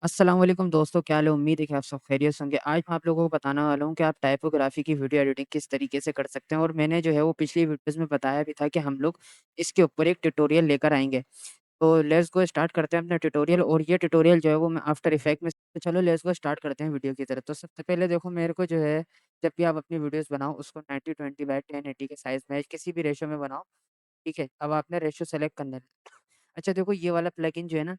अस्सलाम वालेकुम दोस्तों, क्या हाल है? उम्मीद है कि आप सब खैरियत से होंगे। आज मैं आप लोगों को बताने वाला हूँ कि आप टाइपोग्राफी की वीडियो एडिटिंग किस तरीके से कर सकते हैं और मैंने जो है वो पिछली वीडियोज़ में बताया भी था कि हम लोग इसके ऊपर एक ट्यूटोरियल लेकर आएँगे। तो लेट्स गो स्टार्ट करते हैं अपना ट्यूटोरियल और ये ट्यूटोरियल जो है वो मैं आफ्टर इफेक्ट में तो चलो लेट्स गो स्टार्ट करते हैं वीडियो की तरफ। तो सबसे पहले देखो मेरे को जो है जब भी आप अपनी वीडियोज़ बनाओ उसको 90/20/1080 के साइज़ में किसी भी रेशियो में बनाओ, ठीक है? अब आपने रेशियो सेलेक्ट करना है। अच्छा देखो ये वाला प्लगइन जो है ना,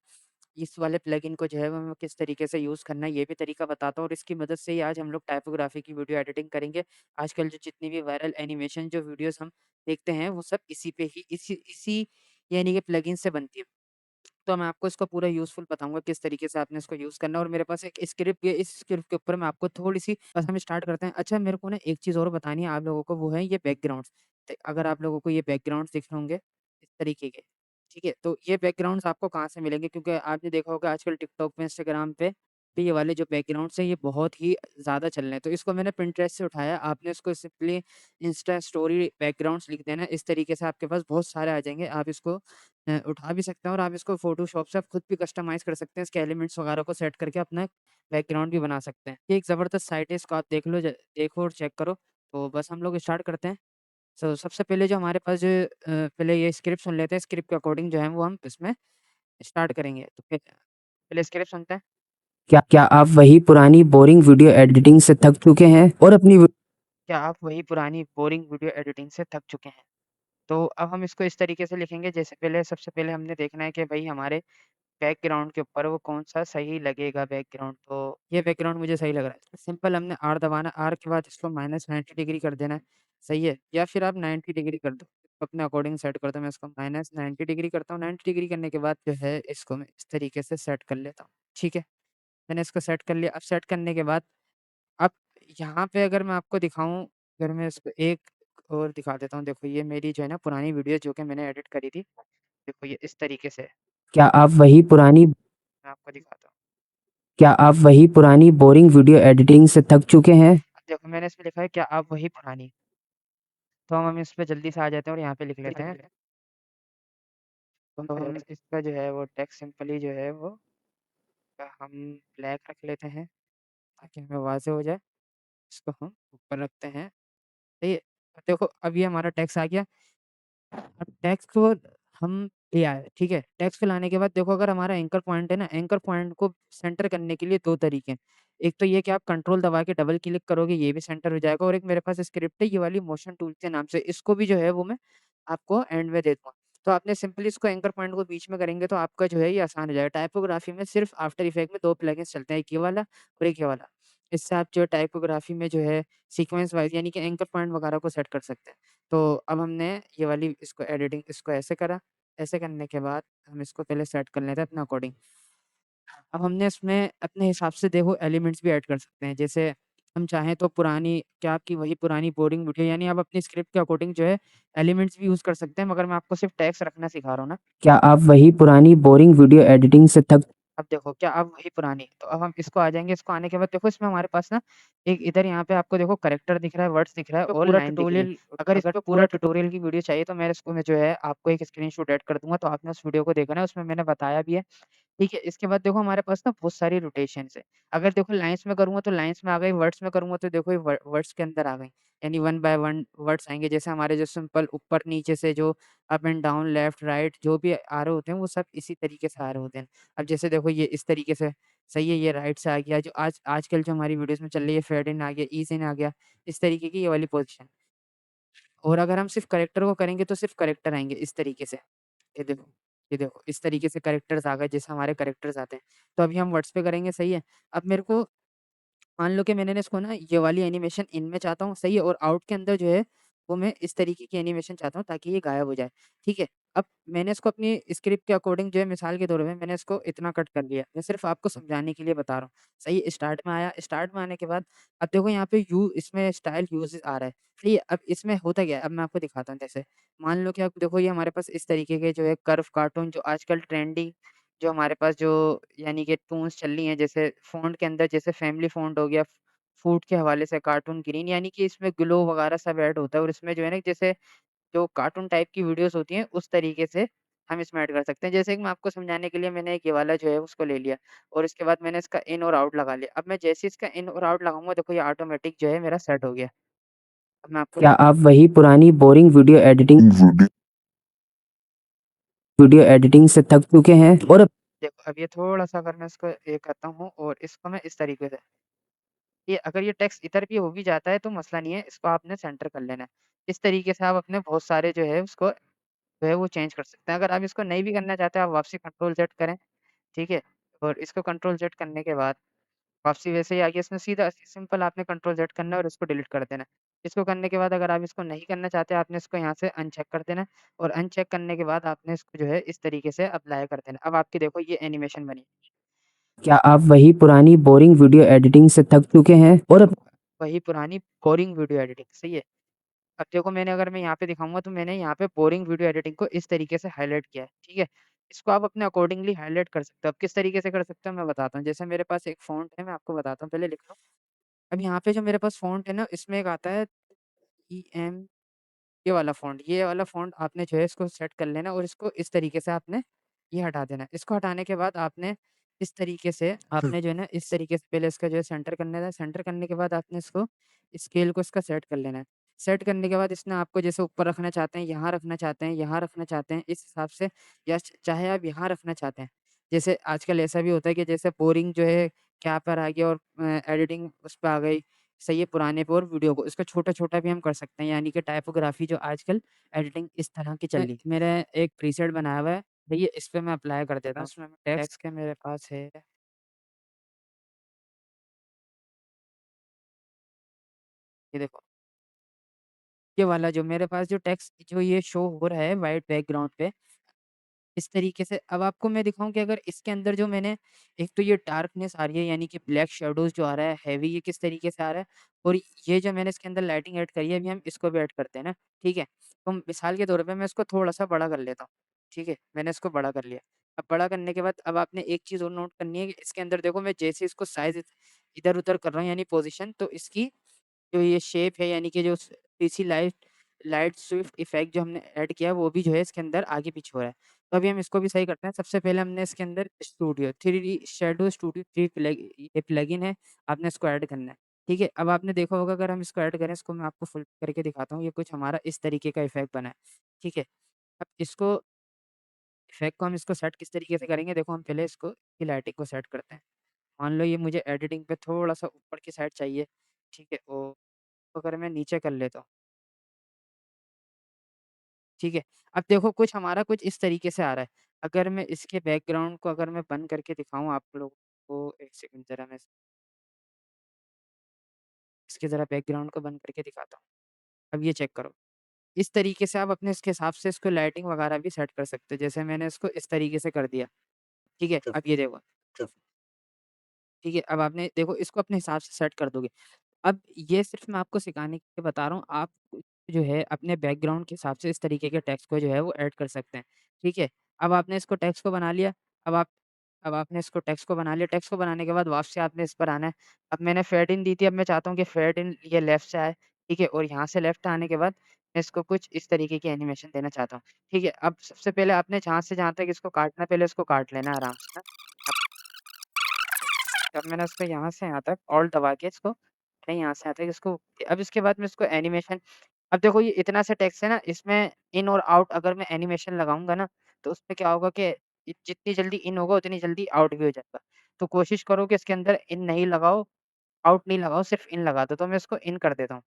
इस वाले प्लगइन को जो है वो हमें किस तरीके से यूज़ करना है ये भी तरीका बताता हूँ और इसकी मदद से ही आज हम लोग टाइपोग्राफी की वीडियो एडिटिंग करेंगे। आजकल जो जितनी भी वायरल एनिमेशन जो वीडियोज़ हम देखते हैं वो सब इसी पे ही इसी इसी यानी कि प्लगइन से बनती है। तो मैं आपको इसका पूरा यूज़फुल बताऊँगा किस तरीके से आपने इसको यूज़ करना है और मेरे पास एक स्क्रिप्ट भी है, इस स्क्रिप्ट के ऊपर मैं आपको थोड़ी-सी बस हम स्टार्ट करते हैं। अच्छा मेरे को ना एक चीज़ और बतानी है आप लोगों को वो है ये बैकग्राउंड्स। त अगर आप लोगों को ये बैकग्राउंड्स दिख रहे होंगे इस तरीके के, ठीक है? तो ये बैकग्राउंड्स आपको कहाँ से मिलेंगे क्योंकि आपने देखा होगा आजकल टिकटॉक पे, इंस्टाग्राम पे ये वाले जो बैकग्राउंड्स हैं ये बहुत ही ज़्यादा चल रहे हैं। तो इसको मैंने पिंटरेस्ट से उठाया, आपने इसको सिंपली इंस्टा स्टोरी बैकग्राउंड्स लिख देना है, इस तरीके से आपके पास बहुत सारे आ जाएँगे। आप इसको उठा भी सकते हैं और आप इसको फ़ोटोशॉप से आप खुद भी कस्टमाइज़ कर सकते हैं, इसके एलिमेंट्स वगैरह को सेट करके अपना बैकग्राउंड भी बना सकते हैं। ये एक ज़बरदस्त साइट है, इसको आप देख लो देखो और चेक करो। तो बस हम लोग स्टार्ट करते हैं। सबसे पहले जो हमारे पास जो पहले ये स्क्रिप्ट सुन लेते हैं, स्क्रिप्ट के अकॉर्डिंग जो है वो हम इसमें स्टार्ट करेंगे। तो फिर पहले स्क्रिप्ट सुनते हैं। क्या आप वही पुरानी बोरिंग वीडियो एडिटिंग से थक चुके हैं और अपनी क्या आप वही पुरानी बोरिंग वीडियो एडिटिंग से थक चुके हैं? तो अब हम इसको इस तरीके से लिखेंगे जैसे पहले सबसे पहले हमने देखना है कि भई हमारे बैकग्राउंड के ऊपर वो कौन-सा सही लगेगा बैकग्राउंड, तो ये बैकग्राउंड मुझे सही लग रहा है। सिंपल हमने आर दबाना, आर के बाद इसको -90 डिग्री कर देना है, सही है? या फिर आप 90 डिग्री कर दो, अपने अकॉर्डिंग सेट कर दो। मैं इसको -90 डिग्री करता हूँ, 90 डिग्री करने के बाद जो है इसको मैं इस तरीके से सेट कर लेता हूँ, ठीक है? मैंने इसको सेट कर लिया, अब सेट करने के बाद अब यहाँ पे अगर मैं आपको दिखाऊँ, अगर मैं इसको एक और दिखा देता हूँ, देखो ये मेरी जो है ना पुरानी वीडियो जो कि मैंने एडिट करी थी, देखो ये इस तरीके से है, क्या आप वही पुरानी मैं आपको दिखाता हूँ। क्या आप वही पुरानी बोरिंग वीडियो एडिटिंग से थक चुके हैं? देखो मैंने इसमें लिखा है क्या आप वही पुरानी, तो हम इस पे जल्दी से आ जाते हैं और यहाँ पे लिख लेते हैं। तो हम इसका जो है वो टेक्स्ट सिंपली जो है वो हम ब्लैक रख लेते हैं ताकि हमें वाज़ेह हो जाए। इसको हम ऊपर रखते हैं, सही है? देखो अब ये हमारा टेक्स्ट आ गया। अब टेक्स्ट को हम ले आए, ठीक है? टेक्स्ट पे लाने के बाद देखो अगर हमारा एंकर पॉइंट है ना, एंकर पॉइंट को सेंटर करने के लिए 2 तरीके हैं। एक तो ये कि आप कंट्रोल दबा के डबल क्लिक करोगे, ये भी सेंटर हो जाएगा और एक मेरे पास स्क्रिप्ट है ये वाली मोशन टूल्स के नाम से, इसको भी जो है वो मैं आपको एंड में दे दूँगा। तो आपने सिंपली इसको एंकर पॉइंट को बीच में करेंगे तो आपका जो है ये आसान हो जाएगा। टाइपोग्राफी में सिर्फ़ आफ्टर इफेक्ट में 2 प्लगइन्स चलते हैं, एक ये वाला और एक ये वाला। इससे आप जो टाइपोग्राफी में जो है सीक्वेंस वाइज़ यानी कि एंकर पॉइंट वगैरह को सेट कर सकते हैं। तो अब हमने ये वाली इसको एडिटिंग इसको ऐसे करा, ऐसे करने के बाद हम इसको पहले सेट कर लेते हैं अपने अकॉर्डिंग। अब हमने इसमें अपने हिसाब से देखो एलिमेंट्स भी ऐड कर सकते हैं, जैसे हम चाहें तो पुरानी क्या आपकी वही पुरानी बोरिंग वीडियो यानी आप अपनी स्क्रिप्ट के अकॉर्डिंग जो है एलिमेंट्स भी यूज़ कर सकते हैं, मगर मैं आपको सिर्फ़ टेक्स्ट रखना सिखा रहा हूँ ना। क्या आप वही पुरानी बोरिंग वीडियो एडिटिंग से थक अब देखो क्या अब वही पुरानी, तो अब हम इसको आ जाएँगे, इसको आने के बाद देखो इसमें हमारे पास ना एक इधर यहाँ पे आपको देखो करैक्टर दिख रहा है, वर्ड्स दिख रहा है तो और पूरा लाइन दिख रही है। ट्यूटोरियल अगर इस अगर पे पूरा पूरा ट्यूटो ट्यूटोरियल की वीडियो चाहिए तो मैं इसको में जो है आपको एक स्क्रीनशॉट ऐड कर दूँगा, तो आपने उस वीडियो को देखना है, उसमें मैंने बताया भी है। ठीक है, इसके बाद देखो हमारे पास ना बहुत सारी रोटेशंस है। अगर देखो लाइन्स में करूँगा तो लाइन्स में आ गई, वर्ड्स में करूँगा तो देखो ये वर्ड्स के अंदर आ गई। यानी वन बाय वन वर्ड्स आएँगे, जैसे हमारे जो सिंपल ऊपर-नीचे से जो up and down, left, right जो भी आ रहे होते हैं, वो सब इसी तरीके से आ रहे होते हैं। अब जैसे देखो ये इस तरीके से सही है, ये राइट से आ गया, जो आजकल जो हमारी वीडियोज़ में चल रही है फेड इन आ गया, ईज़ इन आ गया, इस तरीके की ये वाली पोज़ीशन। और अगर हम सिर्फ़ करैक्टर को करेंगे तो सिर्फ़ करैक्टर आएँगे इस तरीके से। ये देखो, ये देखो, इस तरीके से कैरेक्टर्स आ गए जैसे हमारे कैरेक्टर्स आते हैं। तो अभी हम वर्ड्स पे करेंगे, सही है। अब मेरे को मान लो कि मैंने ना इसको ना ये वाली एनिमेशन इन में चाहता हूँ, सही है, और आउट के अंदर जो है वो मैं इस तरीके की एनिमेशन चाहता हूँ ताकि ये गायब हो जाए, ठीक है। अब मैंने इसको अपनी स्क्रिप्ट के अकॉर्डिंग जो है मिसाल के तौर पे मैंने इसको इतना कट कर लिया। मैं सिर्फ़ आपको समझाने के लिए बता रहा हूँ। सही है, स्टार्ट में आया, स्टार्ट में आने के बाद अब देखो यहाँ पे इसमें स्टाइल यूज़ आ रहा है, सही है। अब इसमें होता क्या है, अब मैं आपको दिखाता हूँ जैसे मान लो कि अब देखो ये हमारे पास इस तरीके के जो है कर्व कार्टून जो आजकल ट्रेंडिंग जो हमारे पास जो यानी कि टून्स चल रही हैं, जैसे फ़ॉन्ट के अंदर जैसे फैमिली फ़ॉन्ट हो गया, फूड के हवाले से कार्टून ग्रीन यानी कि इसमें ग्लो वगैरह सब ऐड होता है और इसमें जो है ना जैसे जो कार्टून टाइप की वीडियोज़ होती हैं उस तरीके से हम इसमें ऐड कर सकते हैं। जैसे कि मैं आपको समझाने के लिए मैंने एक ये वाला जो है उसको ले लिया और इसके बाद मैंने इसका इन और आउट लगा लिया। अब मैं जैसे ही इसका इन और आउट लगाऊँगा देखो ये ऑटोमेटिक जो है मेरा सेट हो गया। अब मैं आपको क्या आप वही पुरानी बोरिंग वीडियो एडिटिंग से थक चुके हैं और देखो अब ये थोड़ा-सा अगर मैं इसको ये करता हूँ और इसको मैं इस तरीके से ये अगर ये टेक्स्ट इधर भी हो भी जाता है तो मसला नहीं है, इसको आपने सेंटर कर लेना है। इस तरीके से आप अपने बहुत सारे जो है उसको जो है वो चेंज कर सकते हैं। अगर आप इसको नहीं भी करना चाहते हैं आप वापसी कंट्रोल ज़ेड करें, ठीक है? और इसको कंट्रोल ज़ेड करने के बाद वापसी वैसे ही आ गया इसमें सीधा सिंपल आपने कंट्रोल ज़ेड करना है और इसको डिलीट कर देना है। इसको करने के बाद अगर आप इसको नहीं करना चाहते आपने इसको यहाँ से अनचेक कर देना है और अनचेक करने के बाद आपने इसको जो है इस तरीके से अप्लाई कर देना है। अब आपकी देखो ये एनिमेशन बनी। क्या आप वही पुरानी बोरिंग वीडियो एडिटिंग से थक चुके हैं और वही पुरानी बोरिंग वीडियो एडिटिंग, सही है? अब देखो मैंने अगर मैं यहाँ पे दिखाऊँगा तो मैंने यहाँ पे बोरिंग वीडियो एडिटिंग को इस तरीके से हाइलाइट किया है, ठीक है? इसको आप अपने अकॉर्डिंगली हाइलाइट कर सकते हो। अब किस तरीके से कर सकते हो मैं बताता हूँ। जैसे मेरे पास एक फ़ॉन्ट है मैं आपको बताता हूँ, पहले लिख लो। अब यहाँ पे जो मेरे पास फ़ॉन्ट है ना इसमें एक आता है ईएम ये वाला फ़ॉन्ट आपने जो है इसको सेट कर लेना और इसको इस तरीके से आपने ये हटा देना है। इसको हटाने के बाद आपने इस तरीके से आपने जो है ना इस तरीके से पहले इसका जो है सेंटर करना है। सेंटर करने के बाद आपने इसको स्केल को इसका सेट कर लेना है। सेट करने के बाद इसने आपको जैसे ऊपर रखना चाहते हैं, यहाँ रखना चाहते हैं, यहाँ रखना चाहते हैं, इस हिसाब से या चाहे आप यहाँ रखना चाहते हैं। जैसे आजकल ऐसा भी होता है कि जैसे बोरिंग जो है क्या पर आ गया और एडिटिंग उस पे आ गई। सही है पुराने पे और वीडियो को इसका छोटा-छोटा भी हम कर सकते हैं यानी कि टाइपोग्राफी जो आजकल एडिटिंग इस तरह की चल रही है। मेरा एक प्रीसेट बनाया हुआ है, भैया इस पे मैं अप्लाई कर देता हूँ। उसमें टेक्स्ट के मेरे पास है, ये देखो, ये वाला जो मेरे पास जो टेक्स्ट जो ये शो हो रहा है व्हाइट बैकग्राउंड पे इस तरीके से अब आपको मैं दिखाऊँ कि अगर इसके अंदर जो मैंने एक तो ये डार्कनेस आ रही है यानी कि ब्लैक शैडोज़ जो आ रहा है, हैवी ये किस तरीके से आ रहा है और ये जो मैंने इसके अंदर लाइटिंग ऐड करी है, अभी हम इसको भी ऐड करते हैं ना, ठीक है? तो मिसाल के तौर पे मैं इसको थोड़ा-सा बड़ा कर लेता हूँ, ठीक है? मैंने इसको बड़ा कर लिया। अब बड़ा करने के बाद अब आपने एक चीज़ और नोट करनी है कि इसके अंदर देखो मैं जैसे इसको साइज़ इधर-उधर कर रहा हूँ यानी पोज़ीशन तो इसकी जो ये शेप है यानी कि जो पीछी लाइट लाइट स्विफ्ट इफ़ेक्ट जो हमने ऐड किया है वो भी जो है इसके अंदर आगे-पीछे हो रहा है। तो अभी हम इसको भी सही करते हैं। सबसे पहले हमने इसके अंदर स्टूडियो 3D शैडो स्टूडियो 3 ये प्लगइन है, आपने इसको ऐड करना है। ठीक है? अब आपने देखा होगा अगर हम इसको ऐड करें इसको मैं आपको फुल करके दिखाता हूँ। ये कुछ हमारा इस तरीके का इफ़ेक्ट बना है। ठीक है? अब इसको इफ़ेक्ट को हम इसको सेट किस तरीके से करेंगे देखो हम पहले इसको की लाइटिंग को सेट करते हैं। मान लो ये मुझे एडिटिंग पे थोड़ा-सा ऊपर की साइड चाहिए। ठीक है? और अगर मैं नीचे कर लेता हूँ ठीक है। अब देखो कुछ हमारा कुछ इस तरीके से आ रहा है। अगर मैं इसके बैकग्राउंड को अगर मैं बंद करके दिखाऊँ आप लोगों को, एक सेकंड ज़रा मैं इसके ज़रा बैकग्राउंड को बंद करके दिखाता हूँ। अब ये चेक करो। इस तरीके से आप अपने इसके हिसाब से इसको लाइटिंग वगैरह भी सेट कर सकते हो। जैसे मैंने इसको इस तरीके से कर दिया। ठीक है? अब ये देखो। ठीक है? अब आपने देखो इसको अपने हिसाब से सेट कर दोगे। अब ये सिर्फ़ मैं आपको सिखाने के लिए बता रहा हूँ, आप जो है अपने बैकग्राउंड के हिसाब से इस तरीके के टेक्स्ट को जो है वो ऐड कर सकते हैं, ठीक है? अब आपने इसको टेक्स्ट को बना लिया, अब आप अब आपने इसको टेक्स्ट को बना लिया, टेक्स्ट को बनाने के बाद वापस से आपने इस पर आना है। अब मैंने फेड इन दी थी, अब मैं चाहता हूँ कि फेड इन ये लेफ्ट से आए, ठीक है? और यहाँ से लेफ्ट आने के बाद मैं इसको कुछ इस तरीके की एनिमेशन देना चाहता हूँ, ठीक है? अब सबसे पहले आपने जहाँ से जहाँ तक इसको काटना है, पहले इसको काट लेना है आराम से ना। अब अब मैंने उसको यहाँ से यहाँ तक ऑल्ट दबा के इसको नहीं यहाँ से यहाँ तक इसको अब इसके बाद मैं इसको एनिमेशन अब देखो ये इतना सा टेक्स्ट है ना, इसमें इन और आउट अगर मैं एनिमेशन लगाऊँगा ना, तो उसमें क्या होगा कि जितनी जल्दी इन होगा उतनी जल्दी आउट भी हो जाएगा। तो कोशिश करो कि इसके अंदर इन नहीं लगाओ, आउट नहीं लगाओ, सिर्फ़ इन लगा दो। तो मैं इसको इन कर देता हूँ।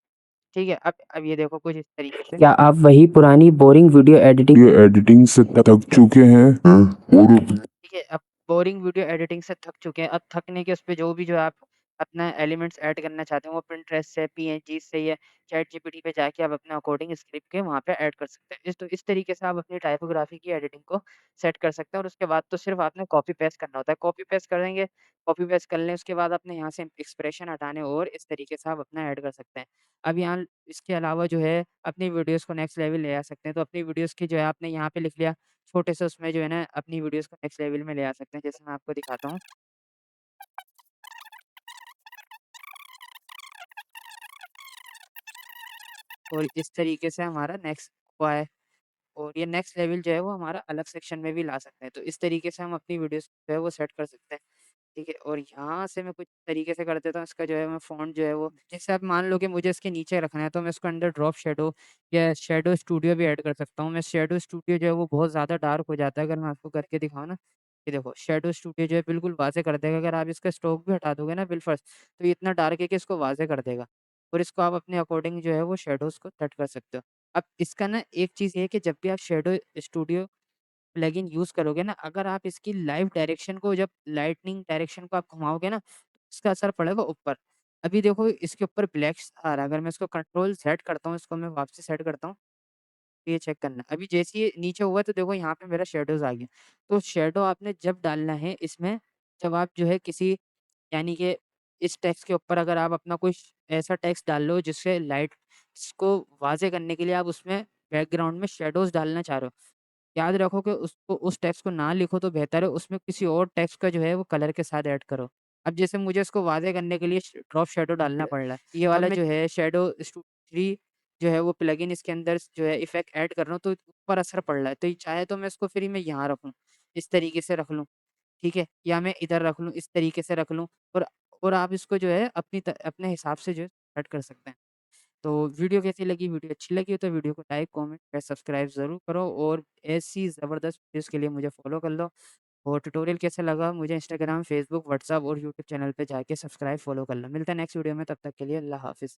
ठीक है? अब ये देखो कुछ इस तरीके से क्या आप वही पुरानी बोरिंग वीडियो एडिटिंग से थक चुके हैं और ठीक है, अब बोरिंग वीडियो एडिटिंग से थक चुके हैं। अब थकने के उस पे जो भी जो आप अपना एलिमेंट्स ऐड करना चाहते हैं, वो पिंटरेस्ट से, पीएनजी से या चैटजीपीटी पे जाके आप अपने अकॉर्डिंग स्क्रिप्ट के वहाँ पे ऐड कर सकते हैं। इस तरीके से आप अपनी टाइपोग्राफी की एडिटिंग को सेट कर सकते हैं और उसके बाद तो सिर्फ़ आपने कॉपी पेस्ट करना होता है। कॉपी पेस्ट करेंगे, कॉपी पेस्ट कर लें, उसके बाद अपने यहाँ से एक्सप्रेशन हटाने और इस तरीके से आप अपना ऐड कर सकते हैं। अब यहाँ इसके अलावा जो है अपनी वीडियोज़ को नेक्स्ट लेवल ले जा सकते हैं। तो अपनी वीडियोज़ की जो है आपने यहाँ पे लिख लिया छोटे से उसमें जो है ना अपनी वीडियोज़ को नेक्स्ट लेवल में ले आ सकते हैं। जैसे मैं आपको दिखाता हूँ और इस तरीके से हमारा नेक्स्ट हुआ है। और ये नेक्स्ट लेवल जो है वो हमारा अलग सेक्शन में भी ला सकते हैं। तो इस तरीके से हम अपनी वीडियोज़ जो है वो सेट कर सकते हैं। ठीक है? और यहाँ से मैं कुछ तरीके से कर देता हूँ, इसका जो है मैं फ़ॉन्ट जो है वो जैसे आप मान लो कि मुझे इसके नीचे रखना है, तो मैं इसको अंडर ड्रॉप शैडो या शैडो स्टूडियो भी ऐड कर सकता हूँ। मैं शैडो स्टूडियो जो है वो बहुत ज़्यादा डार्क हो जाता है, अगर मैं आपको करके दिखाऊँ ना, ये देखो शैडो स्टूडियो जो है बिल्कुल वाज़ेह कर देगा। अगर आप इसका स्ट्रोक भी हटा दोगे ना बिल्कुल तो ये इतना डार्क है कि इसको वाज़ेह कर देगा। और इसको आप अपने अकॉर्डिंग जो है वो शैडोज़ को सेट कर सकते हो। अब इसका ना एक चीज़ ये है कि जब भी आप शैडो स्टूडियो प्लगइन यूज़ करोगे ना, अगर आप इसकी लाइव डायरेक्शन को जब लाइटनिंग डायरेक्शन को आप घुमाओगे ना, तो इसका असर पड़ेगा ऊपर। अभी देखो इसके ऊपर ब्लैक्स आ रहा है, अगर मैं इसको कंट्रोल सेट करता हूँ, इसको मैं वापसी सेट करता हूँ, तो ये चेक करना। अभी जैसे ये नीचे हुआ तो देखो यहाँ पे मेरा शैडोज़ आ गया। तो शैडो आपने जब डालना है इसमें, जब आप जो है किसी यानी कि इस टेक्स्ट के ऊपर अगर आप अपना कोई ऐसा टेक्स्ट डाल लो जिससे लाइट्स को वाज़ेह करने के लिए आप उसमें बैकग्राउंड में शैडोज़ डालना चाह रहे हो। याद रखो कि उसको उस टेक्स्ट को ना लिखो तो बेहतर है, उसमें किसी और टेक्स्ट का जो है वो कलर के साथ ऐड करो। अब जैसे मुझे इसको वाज़ेह करने के लिए ड्रॉप शैडो डालना पड़ रहा है। ये वाला जो है शैडो स्टू 3 जो है वो प्लगइन इसके अंदर जो है इफ़ेक्ट ऐड कर रहा हूँ तो ऊपर असर पड़ रहा है। तो ये चाहे तो मैं इसको फिर मैं यहाँ रख लूँ, इस तरीके से रख लूँ, ठीक है? या मैं इधर रख लूँ, इस तरीके से रख लूँ और आप इसको जो है अपने हिसाब से जो है सेट कर सकते हैं। तो वीडियो कैसी लगी? वीडियो अच्छी लगी हो तो वीडियो को लाइक, कमेंट या सब्सक्राइब ज़रूर करो और ऐसी ज़बरदस्त वीडियोज़ के लिए मुझे फ़ॉलो कर लो। और ट्यूटोरियल कैसा लगा मुझे इंस्टाग्राम, फ़ेसबुक, व्हाट्सएप और यूट्यूब चैनल पे जाके सब्सक्राइब, फ़ॉलो कर लो। मिलते हैं नेक्स्ट वीडियो में, तब तक के लिए अल्लाह हाफ़िज़।